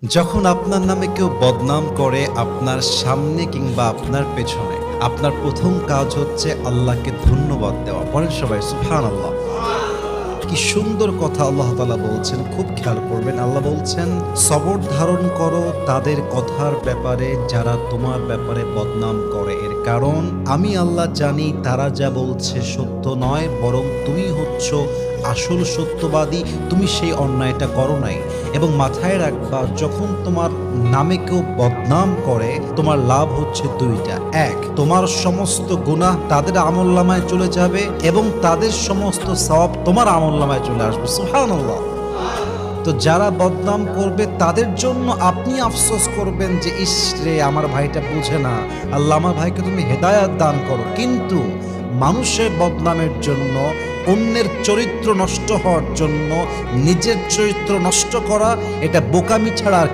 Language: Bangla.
যখন আপনার নামে কেউ বদনাম করে আপনার সামনে কিংবা আপনার পেছনে, আপনার প্রথম কাজ হচ্ছে আল্লাহকে ধন্যবাদ দেওয়া। বলেন সবাই সুবহানাল্লাহ। কি সুন্দর কথা আল্লাহ তাআলা বলছেন, খুব খেয়াল করবেন। আল্লাহ বলছেন, সবর ধারণ করো তাদের কথার ব্যাপারে যারা তোমার ব্যাপারে বদনাম করে। এর কারণ আমি আল্লাহ জানি তারা যা বলছে সত্য নয়, বরং তুমি হচ্ছ আসল সত্যবাদী। তুমি সেই অন্যায়টা করো নাই। এবং মাথায় রাখবা, যখন তোমার নামে কেউ বদনাম করে তোমার লাভ হচ্ছে দুইটা। এক, তোমার সমস্ত গুনাহ তাদের আমলনামায় চলে যাবে এবং তাদের সমস্ত সওয়াব তোমার আমলনামায় চলে আসবে। সুবহানাল্লাহ। তো যারা বদনাম করবে তাদের জন্য আপনি আফসোস করবেন যে ইস রে, আমার ভাইটা বুঝে না, আল্লাহ আমার ভাইকে তুমি হেদায়াত দান করো। কিন্তু মানুষের বদনামের জন্য, অন্যের চরিত্র নষ্ট হওয়ার জন্য নিজের চরিত্র নষ্ট করা, এটা বোকামি ছাড়া আর